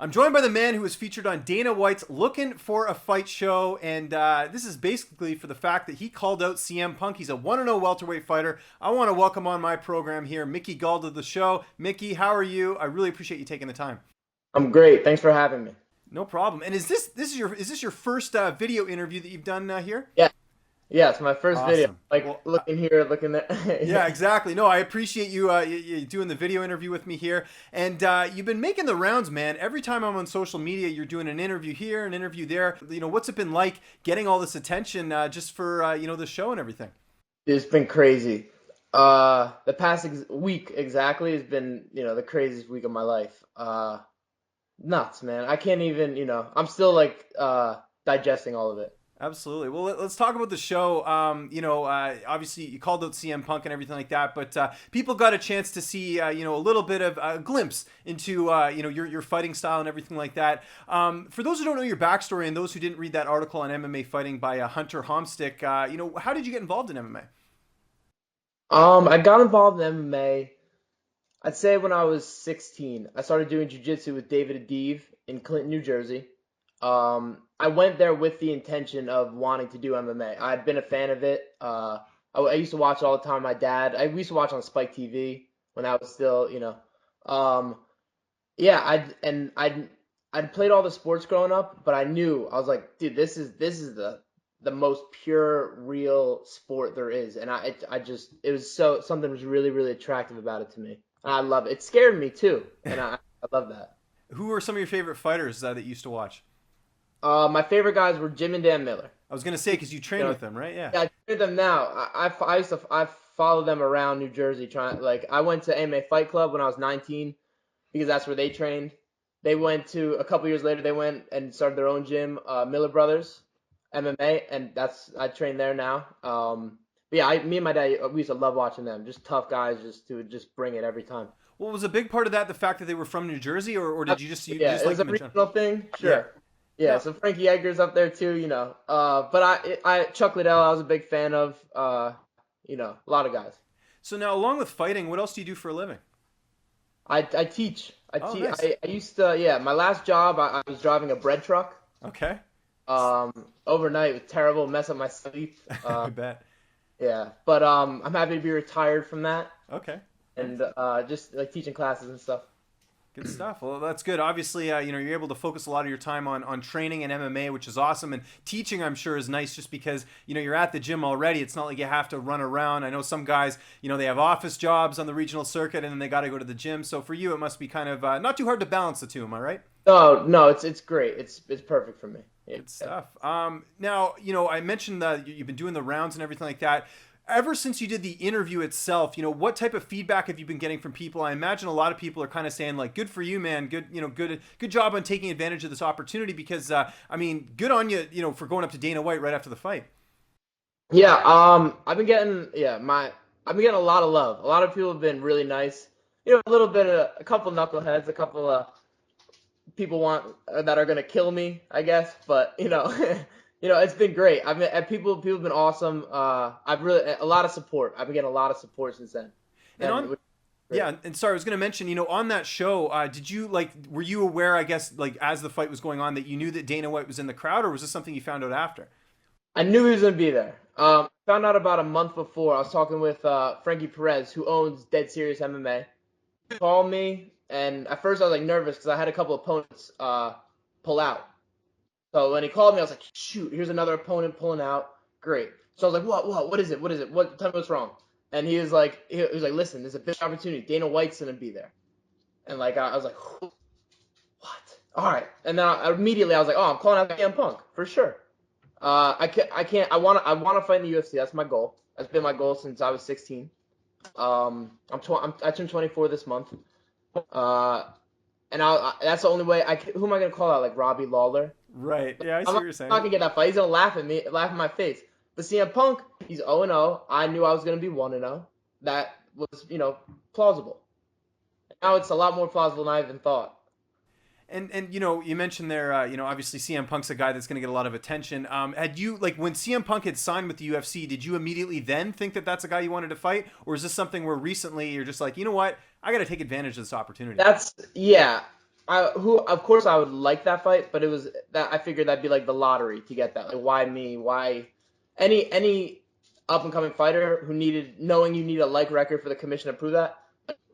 I'm joined by the man who was featured on Dana White's Lookin for a Fight show, and this is basically for the fact that he called out CM Punk. He's a 1-0 welterweight fighter. I want to welcome on my program here Mickey Gall to the show. Mickey, how are you? I really appreciate you taking the time. I'm great. Thanks for having me. No problem. And is this your first video interview that you've done here? Yeah, yeah, it's my first video. Awesome. Like Well, looking here, looking there. yeah, exactly. No, I appreciate you doing the video interview with me here. And you've been making the rounds, man. Every time I'm on social media, you're doing an interview here, an interview there. What's it been like getting all this attention just for, the show and everything? It's been crazy. The past week exactly has been, the craziest week of my life. Nuts, man. I can't even, I'm still like digesting all of it. Absolutely. Well, let's talk about the show. Obviously you called out CM Punk and everything like that, but people got a chance to see, a little bit of a glimpse into, your fighting style and everything like that. For those who don't know your backstory and those who didn't read that article on MMA fighting by Hunter Homstick, how did you get involved in MMA? I got involved in MMA, I'd say when I was 16. I started doing jiu-jitsu with David Adeve in Clinton, New Jersey. I went there with the intention of wanting to do MMA. I'd been a fan of it. I used to watch it all the time. I used to watch on Spike TV when I was still, yeah. I'd played all the sports growing up, but I was like, dude, this is the most pure, real sport there is, and it was something was really, really attractive about it to me. And I love it. It scared me too, and I love that. Who are some of your favorite fighters that you used to watch? My favorite guys were Jim and Dan Miller. I was gonna say because you train You know, with them, right? Yeah. yeah, I train them now. I follow them around New Jersey. I went to MMA Fight Club when I was 19 because that's where they trained. They went to a couple years later. They went and started their own gym, Miller Brothers MMA, and I train there now. But yeah, me and my dad, we used to love watching them. Just tough guys, just bring it every time. Well, was a big part of that the fact that they were from New Jersey, or did you Yeah, just it like was a them in general? regional thing, Yeah. sure. Yeah, No. so Frankie Edgar's up there too, But Chuck Liddell, I was a big fan of. A lot of guys. So now, along with fighting, what else do you do for a living? I teach. Oh, nice. I used to, yeah. My last job, I was driving a bread truck. Okay. Overnight it was terrible, mess up my sleep. I bet. Yeah, but I'm happy to be retired from that Okay. and just like teaching classes and stuff. Good stuff. Well, that's good. Obviously, you're able to focus a lot of your time on training and MMA, which is awesome. And teaching, I'm sure, is nice just because, you're at the gym already. It's not like you have to run around. I know some guys, they have office jobs on the regional circuit and then they got to go to the gym. So for you, it must be kind of not too hard to balance the two. Am I right? No, no, it's great. It's perfect for me. Yeah. Good stuff. Now, I mentioned that you've been doing the rounds and everything like that. Ever since you did the interview itself, what type of feedback have you been getting from people? I imagine a lot of people are kind of saying like, "Good for you, man. Good job on taking advantage of this opportunity." Because good on you, for going up to Dana White right after the fight. Yeah, I've been getting a lot of love. A lot of people have been really nice. A couple knuckleheads, a couple people that are gonna kill me, I guess. But it's been great. People have been awesome. I've really a lot of support. I've been getting a lot of support since then. And And on Yeah, and sorry, I was going to mention, on that show, were you aware, I guess, like as the fight was going on, that you knew that Dana White was in the crowd, or was this something you found out after? I knew he was gonna be there. Found out about a month before. I was talking with Frankie Perez, who owns Dead Serious MMA. He called me, and at first I was like nervous because I had a couple opponents pull out. So when he called me, I was like, shoot, here's another opponent pulling out. Great. So I was like, what is it? What is it? Tell me what's wrong. And he was like, listen, there's a big opportunity. Dana White's gonna be there. And like I was like, what? All right. And then immediately I was like, oh, I'm calling out CM Punk for sure. I want to fight in the UFC. That's my goal. That's been my goal since I was 16. I turned 24 this month. That's the only way who am I gonna call out? Like Robbie Lawler? Right. Yeah, I see I'm what not, you're I'm not saying. gonna get that fight. He's gonna laugh at me, laugh in my face. But CM Punk, he's 0-0. I knew I was gonna be 1-0. That was, plausible. Now it's a lot more plausible than I even thought. And you mentioned there, obviously CM Punk's a guy that's going to get a lot of attention. Had you like when CM Punk had signed with the UFC, did you immediately then think that that's a guy you wanted to fight, or is this something where recently you're just like, you know what, I got to take advantage of this opportunity? Yeah. Of course I would like that fight, but it was that I figured that'd be like the lottery to get that. Like, why me? Why any up and coming fighter who knowing you need a like record for the commission to prove that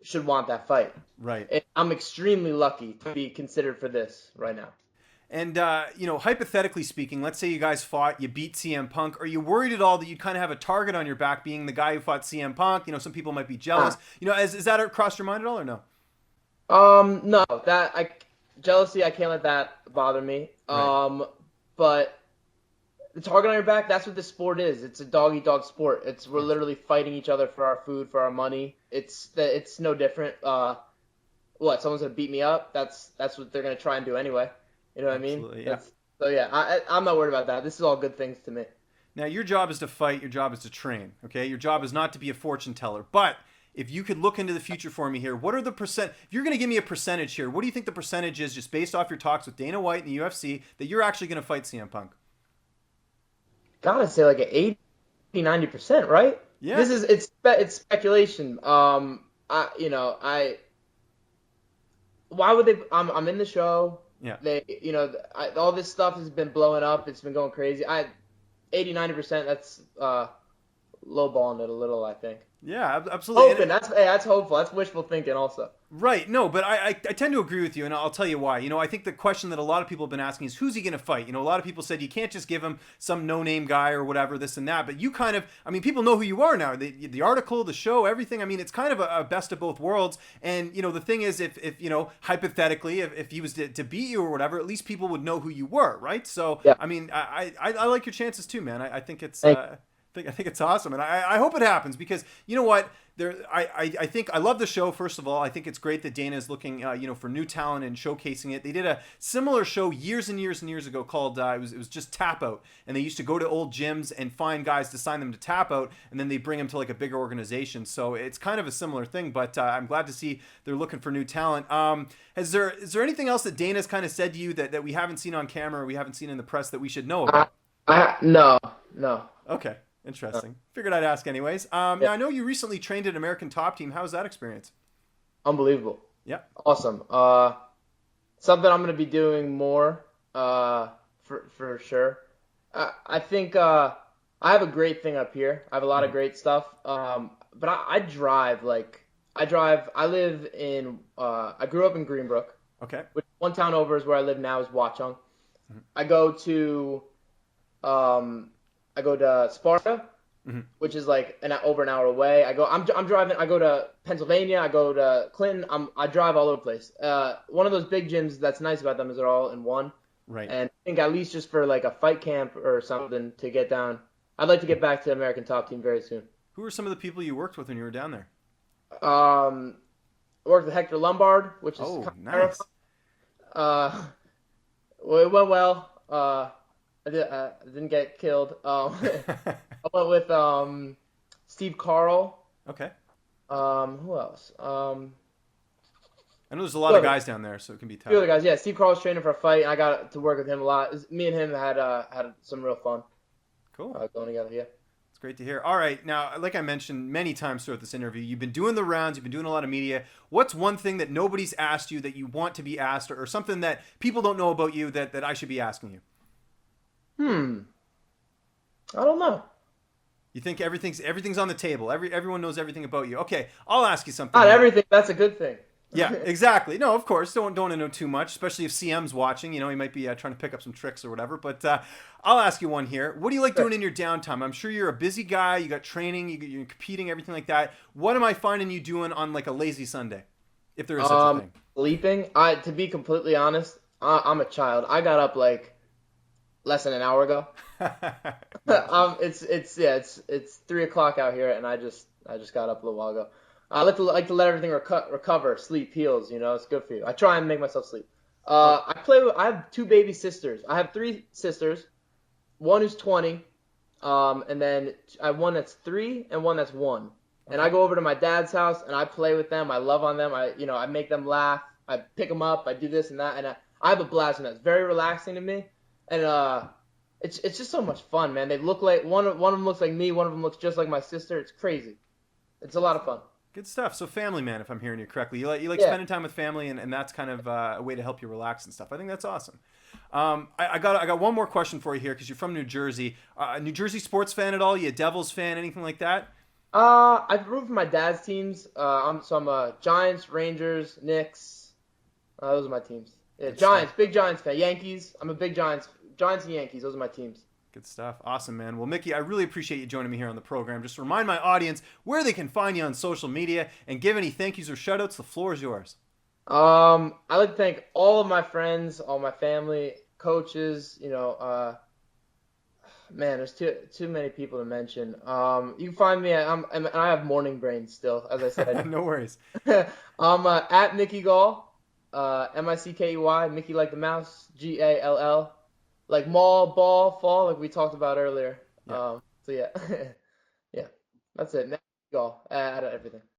should want that fight. Right. I'm extremely lucky to be considered for this right now. And, hypothetically speaking, let's say you guys fought, you beat CM Punk. Are you worried at all that you kind of have a target on your back being the guy who fought CM Punk? Some people might be jealous. Is that crossed your mind at all or no? No, jealousy, I can't let that bother me. Right. But the target on your back, that's what this sport is. It's a dog eat dog sport. We're literally fighting each other for our food, for our money. It's no different. Someone's gonna beat me up? That's what they're gonna try and do anyway. You know what Absolutely, I mean? yeah. So yeah, I'm not worried about that. This is all good things to me. Now, your job is to fight. Your job is to train. Okay. Your job is not to be a fortune teller. But if you could look into the future for me here, what are the percent? If you're going to give me a percentage here, what do you think the percentage is, just based off your talks with Dana White and the UFC, that you're actually going to fight CM Punk? Gotta say like an 80-90%, right? Yeah. It's speculation. Why would they? I'm in the show. Yeah. All this stuff has been blowing up. It's been going crazy. 80-90%. That's lowballing it a little, I think. Yeah, absolutely. Hoping. That's hopeful. That's wishful thinking, also. Right. No, but I tend to agree with you, and I'll tell you why. I think the question that a lot of people have been asking is, who's he going to fight? A lot of people said you can't just give him some no-name guy or whatever, this and that. But you kind of, people know who you are now. The article, the show, everything. It's kind of a best of both worlds. And, the thing is, if hypothetically, if he was to beat you or whatever, at least people would know who you were, right? So, yeah. I like your chances too, man. I think it's... I think it's awesome, and I hope it happens, because you know what? I think I love the show. First of all, I think it's great that Dana is looking, for new talent and showcasing it. They did a similar show years and years and years ago called it was just Tap Out, and they used to go to old gyms and find guys to sign them to Tap Out, and then they bring them to like a bigger organization. So it's kind of a similar thing, but I'm glad to see they're looking for new talent. Is there anything else that Dana's kind of said to you that we haven't seen on camera or we haven't seen in the press that we should know about? No. Okay. Interesting. Figured I'd ask anyways. Now, I know you recently trained at American Top Team. How was that experience? Unbelievable. Yeah. Awesome. Something I'm going to be doing more, for sure. I think I have a great thing up here. I have a lot of great stuff. But I drive. I live in. I grew up in Greenbrook. Okay. Which one town over is where I live now is Watchung. Mm-hmm. I go to Sparta, which is like over an hour away. I'm driving. I go to Pennsylvania. I go to Clinton. I drive all over the place. One of those big gyms that's nice about them is they're all in one. Right. And I think at least just for like a fight camp or something to get down, I'd like to get back to American Top Team very soon. Who were some of the people you worked with when you were down there? I worked with Hector Lombard, which is nice. Well, it went well. I didn't get killed. I went with Steve Carl. Okay. Who else? I know there's a lot of guys down there, so it can be tough. Few other guys, yeah. Steve Carl was training for a fight, and I got to work with him a lot. Me and him had some real fun. Cool. Going together, yeah. It's great to hear. All right, now, like I mentioned many times throughout this interview, you've been doing the rounds, you've been doing a lot of media. What's one thing that nobody's asked you that you want to be asked, or something that people don't know about you that I should be asking you? I don't know. You think everything's on the table. Everyone knows everything about you. Okay, I'll ask you something. Not everything. That's a good thing. Yeah, exactly. No, of course. Don't want to know too much, especially if CM's watching. He might be trying to pick up some tricks or whatever. But I'll ask you one here. What do you like doing in your downtime? I'm sure you're a busy guy. You got training. You're competing, everything like that. What am I finding you doing on like a lazy Sunday, if there is such a thing? Sleeping. To be completely honest, I'm a child. I got up like less than an hour ago. It's 3:00 out here, and I just got up a little while ago. I like to let everything recover. Sleep heals. It's good for you. I try and make myself sleep. I have two baby sisters. I have three sisters. One who's 20, and then I have one that's 3 and one that's 1. And I go over to my dad's house and I play with them. I love on them. I make them laugh. I pick them up. I do this and that, and I have a blast in that. It's very relaxing to me. And it's just so much fun, man. They look like one of them looks like me. One of them looks just like my sister. It's crazy. It's a lot of fun. Good stuff. So family man, if I'm hearing you correctly, you like Yeah. spending time with family, and that's kind of a way to help you relax and stuff. I think that's awesome. I got one more question for you here because you're from New Jersey. New Jersey sports fan at all? You a Devils fan? Anything like that? I root for my dad's teams. I'm a Giants, Rangers, Knicks. Those are my teams. Yeah, Good stuff. Giants, big Giants fan. Yankees. I'm a big Giants and Yankees. Those are my teams. Good stuff. Awesome, man. Well, Mickey, I really appreciate you joining me here on the program. Just remind my audience where they can find you on social media and give any thank yous or shout outs. The floor is yours. I'd like to thank all of my friends, all my family, coaches. Man, there's too many people to mention. You can find me and I have morning brain still, as I said. No worries. I'm at Mickey Gall, Mickey, Mickey like the mouse, Gall, like mall, ball, fall, like we talked about earlier. Yeah. So yeah, yeah, that's it. Mickey Gall, at everything.